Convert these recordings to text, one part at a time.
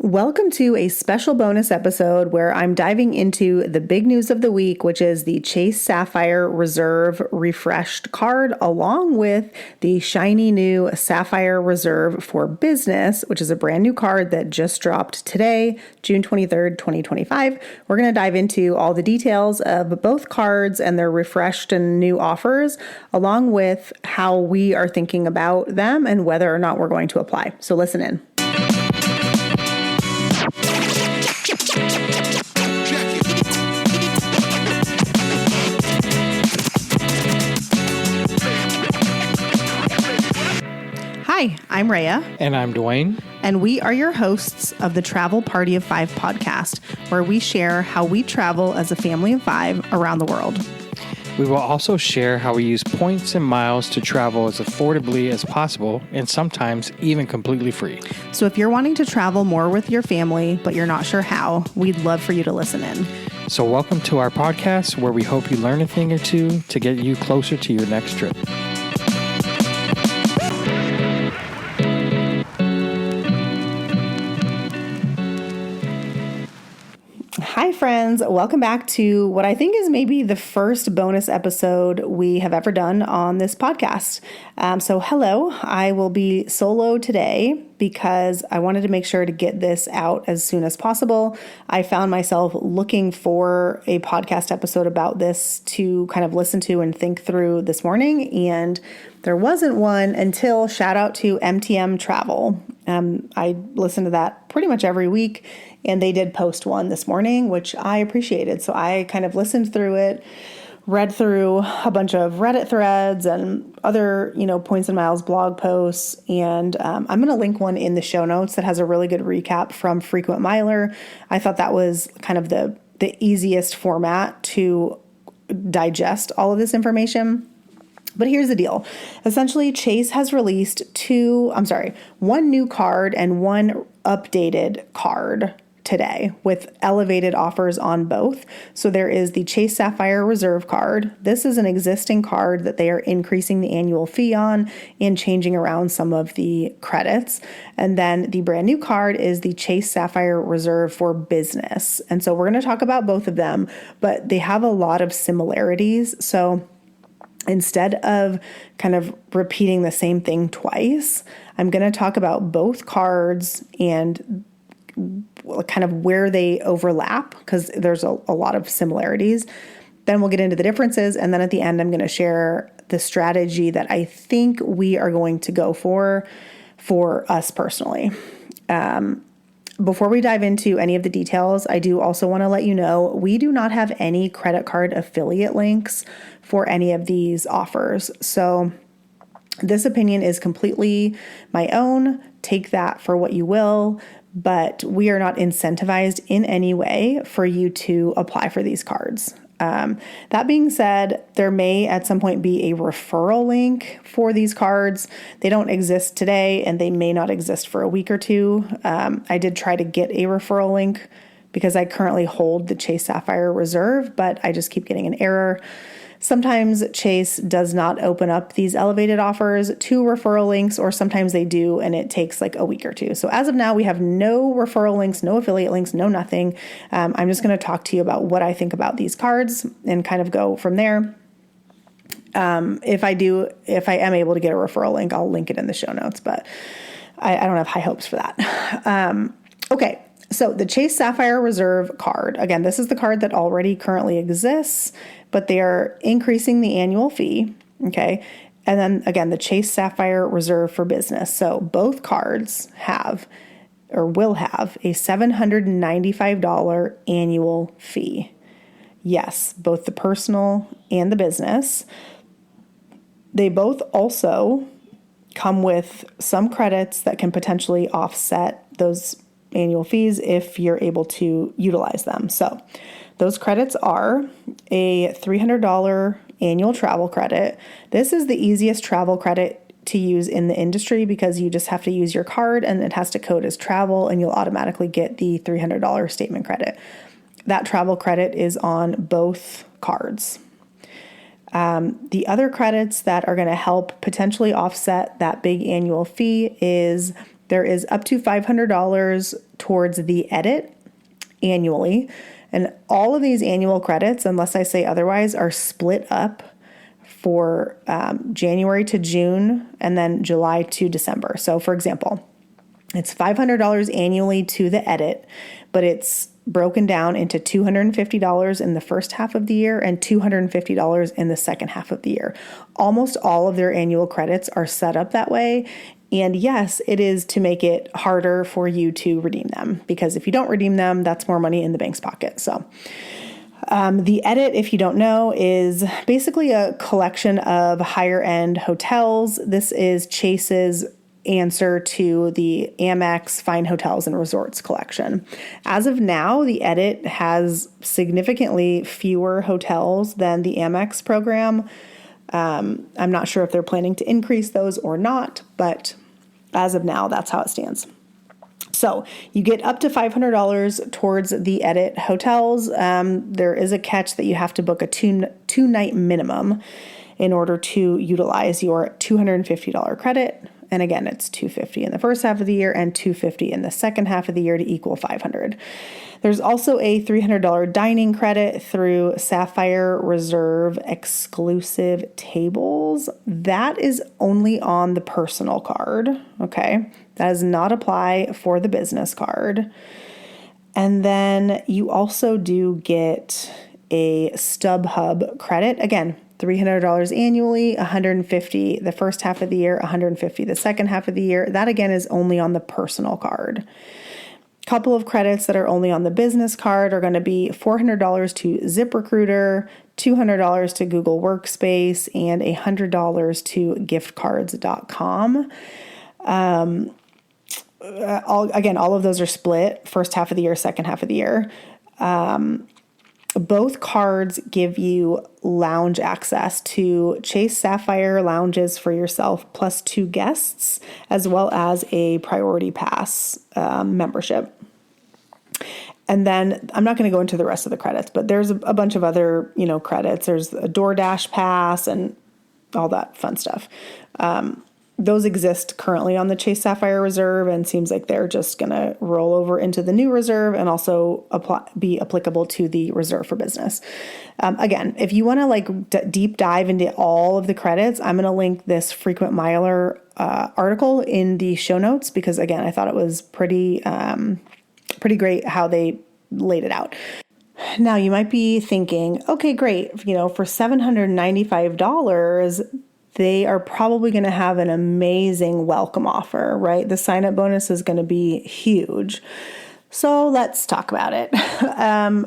Welcome to a special bonus episode where I'm diving into the big news of the week, which is the Chase Sapphire Reserve refreshed card, along with the shiny new Sapphire Reserve for Business, which is a brand new card that just dropped today, June 23rd, 2025. We're going to dive into all the details of both cards and their refreshed and new offers, along with how we are thinking about them and whether or not we're going to apply. So listen in. Hi, I'm Rhea. And I'm Dwayne. And we are your hosts of the Travel Party of Five podcast, where we share how we travel as a family of five around the world. We will also share how we use points and miles to travel as affordably as possible and sometimes even completely free. So if you're wanting to travel more with your family, but you're not sure how, we'd love for you to listen in. So welcome to our podcast, where we hope you learn a thing or two to get you closer to your next trip. Hi, friends. Welcome back to what I think is maybe the first bonus episode we have ever done on this podcast. So hello, I will be solo today because I wanted to make sure to get this out as soon as possible. I found myself looking for a podcast episode about this to kind of listen to and think through this morning, and there wasn't one until shout out to MTM Travel. I listen to that pretty much every week, and they did post one this morning, which I appreciated. So I kind of listened through it, read through a bunch of Reddit threads and other, Points and Miles blog posts. And I'm going to link one in the show notes that has a really good recap from Frequent Miler. I thought that was kind of the easiest format to digest all of this information. But here's the deal. Essentially, Chase has released one new card and one updated card today with elevated offers on both. So there is the Chase Sapphire Reserve card. This is an existing card that they are increasing the annual fee on and changing around some of the credits. And then the brand new card is the Chase Sapphire Reserve for Business. And so we're going to talk about both of them, but they have a lot of similarities. So instead of kind of repeating the same thing twice, I'm going to talk about both cards and kind of where they overlap, because there's a lot of similarities. Then we'll get into the differences. And then at the end, I'm going to share the strategy that I think we are going to go for us personally. Before we dive into any of the details, I do also want to let you know we do not have any credit card affiliate links for any of these offers. So this opinion is completely my own. Take that for what you will, but we are not incentivized in any way for you to apply for these cards. That being said, there may at some point be a referral link for these cards. They don't exist today, and they may not exist for a week or two. I did try to get a referral link because I currently hold the Chase Sapphire Reserve, but I just keep getting an error. Sometimes Chase does not open up these elevated offers to referral links, or sometimes they do, and it takes like a week or two. So as of now, we have no referral links, no affiliate links, no nothing. I'm just going to talk to you about what I think about these cards and kind of go from there. If I am able to get a referral link, I'll link it in the show notes, but I don't have high hopes for that. Okay. So the Chase Sapphire Reserve card, again, this is the card that already currently exists, but they are increasing the annual fee, okay? And then again, the Chase Sapphire Reserve for Business. So both cards have or will have a $795 annual fee. Yes, both the personal and the business. They both also come with some credits that can potentially offset those annual fees if you're able to utilize them. So those credits are a $300 annual travel credit. This is the easiest travel credit to use in the industry because you just have to use your card and it has to code as travel, and you'll automatically get the $300 statement credit. That travel credit is on both cards. The other credits that are going to help potentially offset that big annual fee is There is up to $500 towards the edit annually. And all of these annual credits, unless I say otherwise, are split up for January to June and then July to December. So for example, it's $500 annually to the edit, but it's broken down into $250 in the first half of the year and $250 in the second half of the year. Almost all of their annual credits are set up that way. And yes, it is to make it harder for you to redeem them, because if you don't redeem them, that's more money in the bank's pocket. So the edit, if you don't know, is basically a collection of higher end hotels. This is Chase's answer to the Amex Fine Hotels and Resorts collection. As of now, the edit has significantly fewer hotels than the Amex program. I'm not sure if they're planning to increase those or not, but as of now, that's how it stands. So you get up to $500 towards the edit hotels. There is a catch that you have to book a two-night minimum in order to utilize your $250 credit. And again, it's $250 in the first half of the year and $250 in the second half of the year to equal $500. There's also a $300 dining credit through Sapphire Reserve exclusive tables. That is only on the personal card, okay? That does not apply for the business card. And then you also do get a StubHub credit. Again, $300 annually, $150 the first half of the year, $150 the second half of the year. That again is only on the personal card. Couple of credits that are only on the business card are going to be $400 to ZipRecruiter, $200 to Google Workspace, and $100 to giftcards.com. All of those are split first half of the year, second half of the year. Both cards give you lounge access to Chase Sapphire lounges for yourself plus 2 guests, as well as a priority pass membership. And then I'm not going to go into the rest of the credits, but there's a bunch of other, credits. There's a DoorDash pass and all that fun stuff. Those exist currently on the Chase Sapphire Reserve, and seems like they're just going to roll over into the new reserve and also be applicable to the reserve for business. Again, if you want to deep dive into all of the credits, I'm going to link this frequent miler article in the show notes, because again, I thought it was pretty great how they laid it out. Now you might be thinking, okay, great. For $795, they are probably going to have an amazing welcome offer, right? The sign-up bonus is going to be huge. So let's talk about it.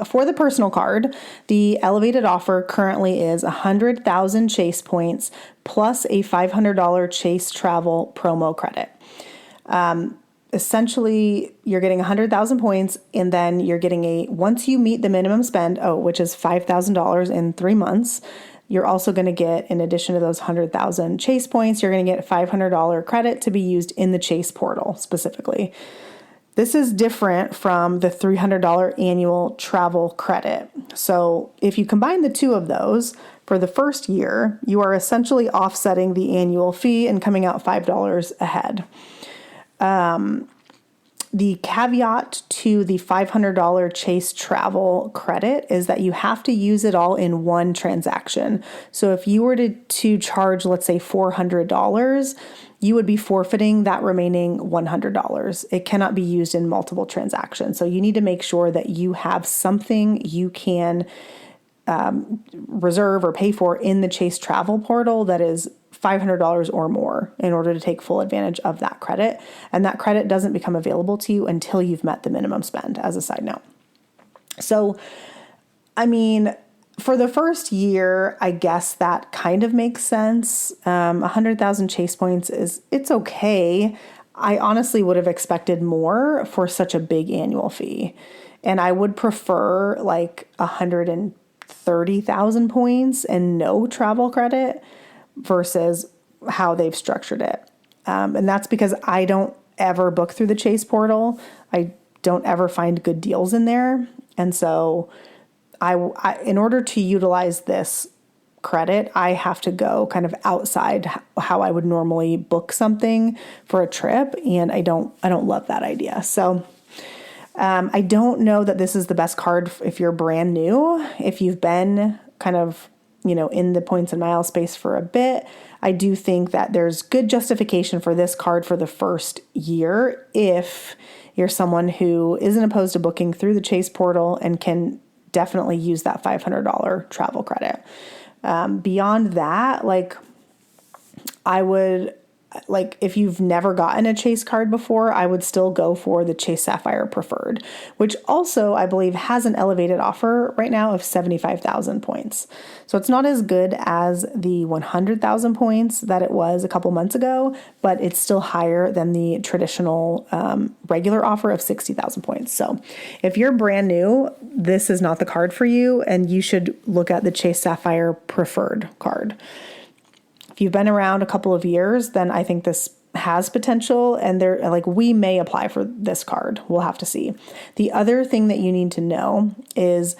For the personal card, the elevated offer currently is 100,000 Chase points plus a $500 Chase travel promo credit. Essentially, you're getting 100,000 points, and then you're getting once you meet the minimum spend, which is $5,000 in 3 months, you're also going to get, in addition to those 100,000 Chase points, you're going to get a $500 credit to be used in the Chase portal specifically. This is different from the $300 annual travel credit. So if you combine the two of those, for the first year, you are essentially offsetting the annual fee and coming out $5 ahead. The caveat to the $500 Chase travel credit is that you have to use it all in one transaction. So if you were to charge, let's say $400, you would be forfeiting that remaining $100. It cannot be used in multiple transactions. So you need to make sure that you have something you can reserve or pay for in the Chase travel portal that is $500 or more in order to take full advantage of that credit. And that credit doesn't become available to you until you've met the minimum spend, as a side note. So, for the first year, I guess that kind of makes sense. 100,000 Chase points it's okay. I honestly would have expected more for such a big annual fee. And I would prefer 130,000 points and no travel credit versus how they've structured it. And that's because I don't ever book through the Chase portal. I don't ever find good deals in there. And so I in order to utilize this credit, I have to go kind of outside how I would normally book something for a trip. And I don't love that idea. So I don't know that this is the best card if you're brand new. If you've been kind of, in the points and miles space for a bit, I do think that there's good justification for this card for the first year if you're someone who isn't opposed to booking through the Chase portal and can definitely use that $500 travel credit. Beyond that, if you've never gotten a Chase card before, I would still go for the Chase Sapphire Preferred, which also I believe has an elevated offer right now of 75,000 points. So it's not as good as the 100,000 points that it was a couple months ago, but it's still higher than the traditional regular offer of 60,000 points. So if you're brand new, this is not the card for you, and you should look at the Chase Sapphire Preferred card. If you've been around a couple of years, then I think this has potential, and we may apply for this card. We'll have to see. The other thing that you need to know is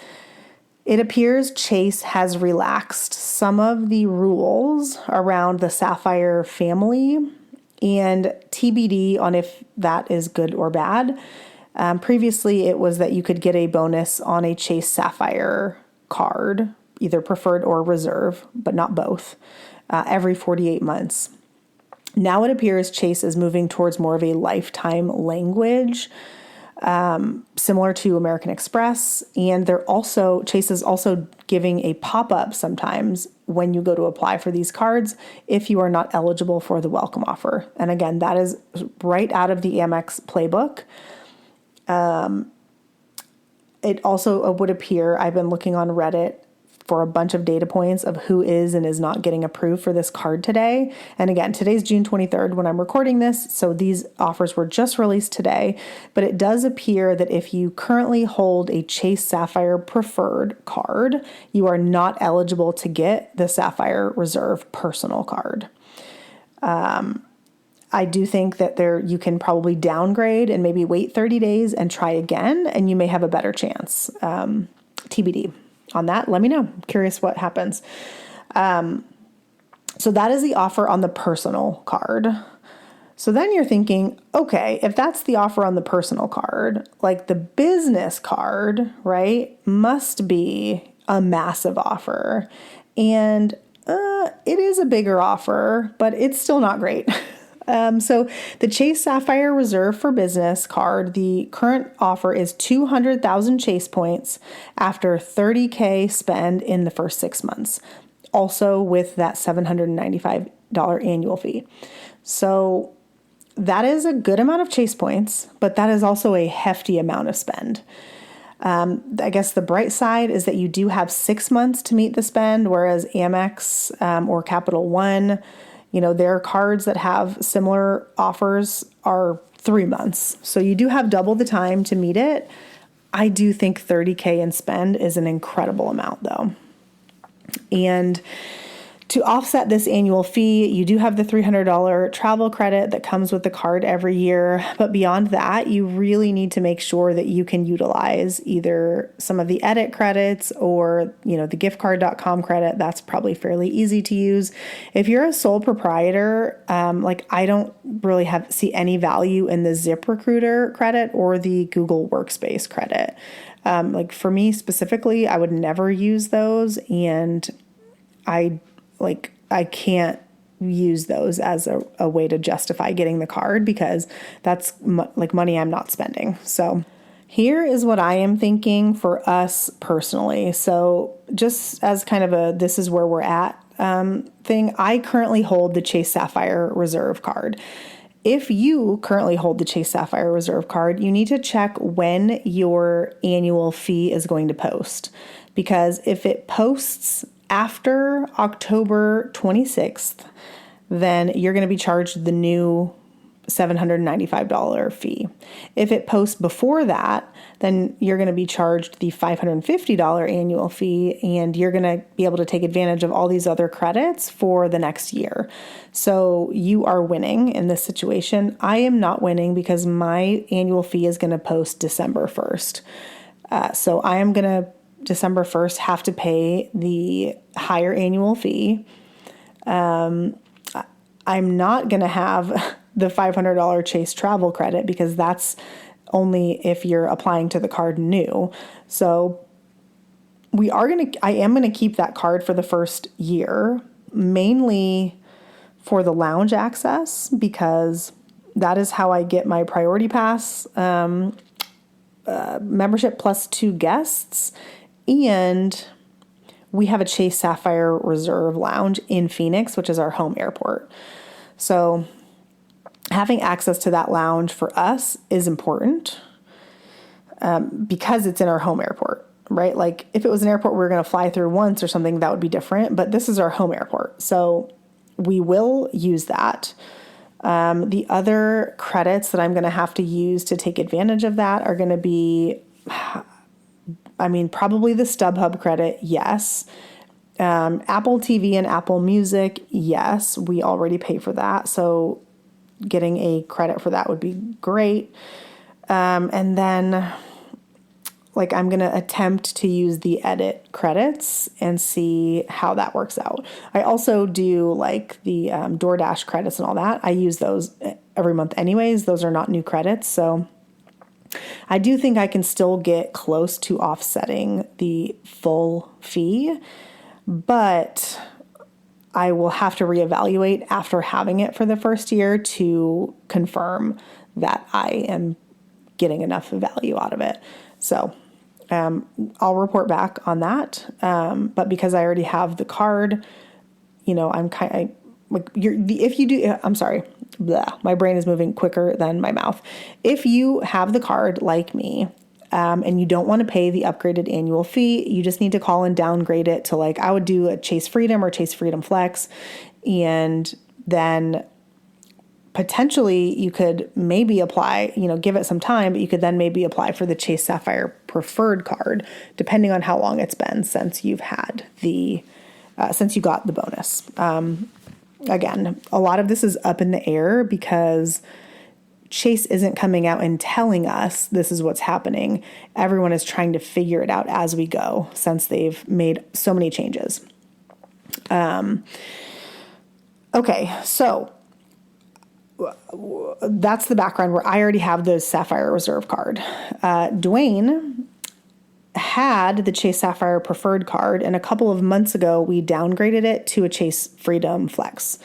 it appears Chase has relaxed some of the rules around the Sapphire family, and TBD on if that is good or bad. Previously, it was that you could get a bonus on a Chase Sapphire card, either preferred or reserve, but not both. Every 48 months. Now it appears Chase is moving towards more of a lifetime language, similar to American Express. And Chase is also giving a pop-up sometimes when you go to apply for these cards if you are not eligible for the welcome offer. And again, that is right out of the Amex playbook. It also would appear, I've been looking on Reddit for a bunch of data points of who is and is not getting approved for this card today. And again, today's June 23rd when I'm recording this, so these offers were just released today. But it does appear that if you currently hold a Chase Sapphire Preferred card, you are not eligible to get the Sapphire Reserve personal card. I do think that you can probably downgrade and maybe wait 30 days and try again, and you may have a better chance. TBD. On that, let me know. I'm curious what happens. So that is the offer on the personal card. So then you're thinking, okay, if that's the offer on the personal card, the business card, right, must be a massive offer. And it is a bigger offer, but it's still not great. So the Chase Sapphire Reserve for Business card, the current offer is 200,000 Chase points after $30,000 spend in the first 6 months, also with that $795 annual fee. So that is a good amount of Chase points, but that is also a hefty amount of spend. I guess the bright side is that you do have 6 months to meet the spend, whereas Amex or Capital One, their cards that have similar offers are 3 months. So you do have double the time to meet it. I do think $30,000 in spend is an incredible amount though. And to offset this annual fee, you do have the $300 travel credit that comes with the card every year. But beyond that, you really need to make sure that you can utilize either some of the edit credits or, the giftcard.com credit. That's probably fairly easy to use. If you're a sole proprietor, I don't really see any value in the ZipRecruiter credit or the Google Workspace credit. For me specifically, I would never use those, and I can't use those as a way to justify getting the card because that's money I'm not spending. So here is what I am thinking for us personally. So just as kind of this is where we're at thing, I currently hold the Chase Sapphire Reserve card. If you currently hold the Chase Sapphire Reserve card, you need to check when your annual fee is going to post, because if it posts after October 26th, then you're going to be charged the new $795 fee. If it posts before that, then you're going to be charged the $550 annual fee, and you're going to be able to take advantage of all these other credits for the next year. So you are winning in this situation. I am not winning because my annual fee is going to post December 1st. So I am going to December 1st have to pay the higher annual fee. I'm not going to have the $500 Chase travel credit because that's only if you're applying to the card new. So I am going to keep that card for the first year, mainly for the lounge access, because that is how I get my priority pass membership plus 2 guests. And we have a Chase Sapphire Reserve lounge in Phoenix, which is our home airport. So having access to that lounge for us is important because it's in our home airport, right? Like if it was an airport we were going to fly through once or something, that would be different. But this is our home airport. So we will use that. The other credits that I'm going to have to use to take advantage of that are going to be, probably the StubHub credit, yes. Apple TV and Apple Music, yes. We already pay for that. So getting a credit for that would be great. And then I'm going to attempt to use the edit credits and see how that works out. I also do the DoorDash credits and all that. I use those every month anyways. Those are not new credits. So I do think I can still get close to offsetting the full fee, but I will have to reevaluate after having it for the first year to confirm that I am getting enough value out of it. So I'll report back on that. But because I already have the card, I'm kind of if you do, I'm sorry, my brain is moving quicker than my mouth. If you have the card like me, and you don't want to pay the upgraded annual fee, you just need to call and downgrade it to I would do a Chase Freedom or Chase Freedom Flex. And then potentially you could maybe apply, give it some time, but you could then maybe apply for the Chase Sapphire Preferred card, depending on how long it's been since you've had since you got the bonus. Again, a lot of this is up in the air because Chase isn't coming out and telling us this is what's happening. Everyone is trying to figure it out as we go since they've made so many changes. Okay, so that's the background where I already have the Sapphire Reserve card. Dwayne had the Chase Sapphire Preferred card, and a couple of months ago, we downgraded it to a Chase Freedom Flex.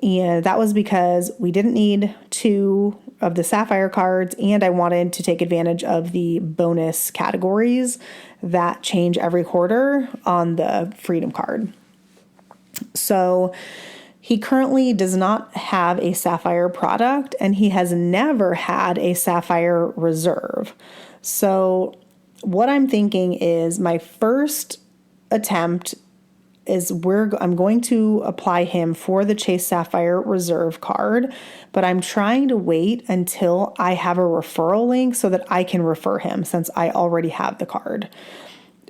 And that was because we didn't need 2 of the Sapphire cards, and I wanted to take advantage of the bonus categories that change every quarter on the Freedom card. So he currently does not have a Sapphire product, and he has never had a Sapphire Reserve. So what I'm thinking is my first attempt is I'm going to apply him for the Chase Sapphire Reserve card, but I'm trying to wait until I have a referral link so that I can refer him since I already have the card.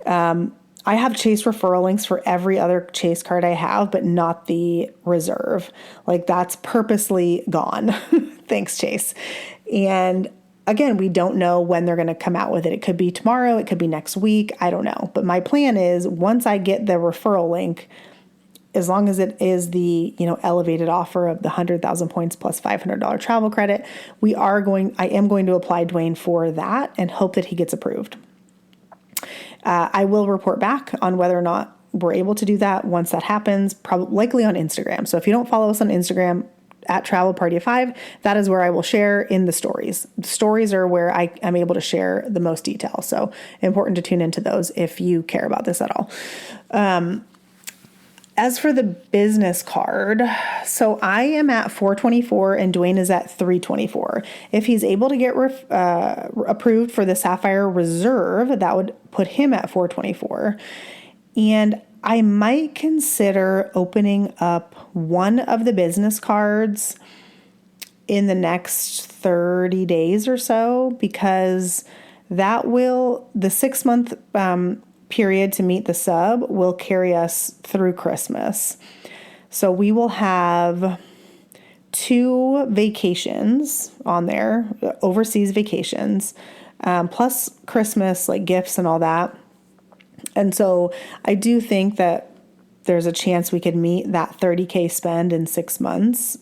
I have Chase referral links for every other Chase card I have, but not the Reserve. That's purposely gone. Thanks, Chase. And again, we don't know when they're going to come out with it. It could be tomorrow. It could be next week. I don't know. But my plan is once I get the referral link, as long as it is the, elevated offer of the 100,000 points plus $500 travel credit, I am going to apply Dwayne for that and hope that he gets approved. I will report back on whether or not we're able to do that once that happens, probably likely on Instagram. So if you don't follow us on Instagram, at Travel Party of 5, that is where I will share in the stories. The stories are where I am able to share the most detail. So important to tune into those if you care about this at all. As for the business card, so I am at 424 and Dwayne is at 324. If he's able to get approved for the Sapphire Reserve, that would put him at 424. And I might consider opening up one of the business cards in the next 30 days or so, because the 6-month period to meet the sub will carry us through Christmas. So we will have 2 vacations on there, overseas vacations, plus Christmas, gifts and all that. And so I do think that there's a chance we could meet that 30K spend in 6 months,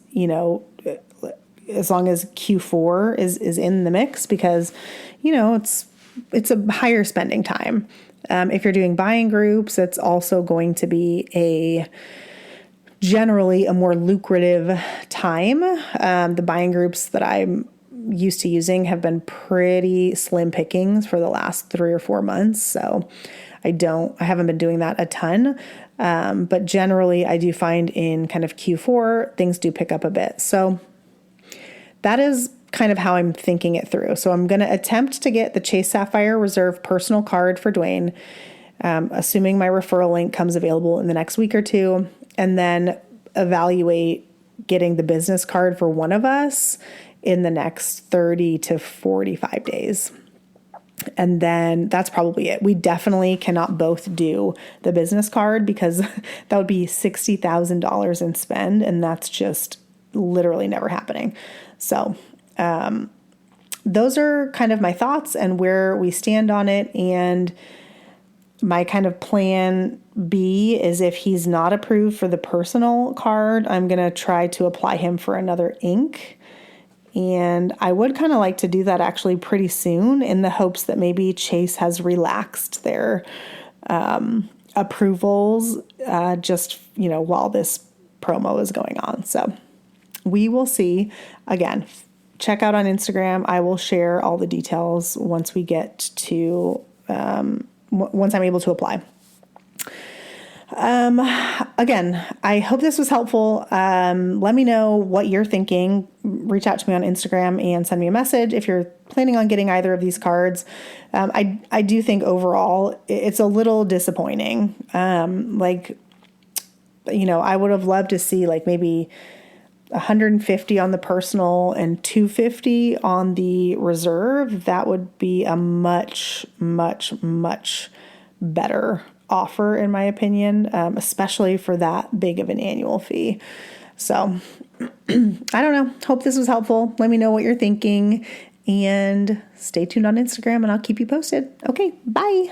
as long as Q4 is in the mix, because, it's a higher spending time. If you're doing buying groups, it's also going to be generally a more lucrative time. The buying groups that I'm used to using have been pretty slim pickings for the last 3 or 4 months. So I haven't been doing that a ton. But generally I do find in kind of Q4, things do pick up a bit. So that is kind of how I'm thinking it through. So I'm going to attempt to get the Chase Sapphire Reserve personal card for Dwayne, assuming my referral link comes available in the next week or two, and then evaluate getting the business card for one of us in the next 30 to 45 days. And then that's probably it. We definitely cannot both do the business card because that would be $60,000 in spend, and that's just literally never happening. So those are kind of my thoughts and where we stand on it. And my kind of plan B is, if he's not approved for the personal card, I'm going to try to apply him for another ink. And I would kind of like to do that actually pretty soon, in the hopes that maybe Chase has relaxed their approvals while this promo is going on. So we will see. Again, check out on Instagram. I will share all the details once we get to, once I'm able to apply. Again, I hope this was helpful. Let me know what you're thinking. Reach out to me on Instagram and send me a message if you're planning on getting either of these cards. I do think overall it's a little disappointing. I would have loved to see maybe 150 on the personal and 250 on the reserve. That would be a much, much, much better offer, in my opinion, especially for that big of an annual fee. So I don't know. Hope this was helpful. Let me know what you're thinking, and stay tuned on Instagram and I'll keep you posted. Okay, bye.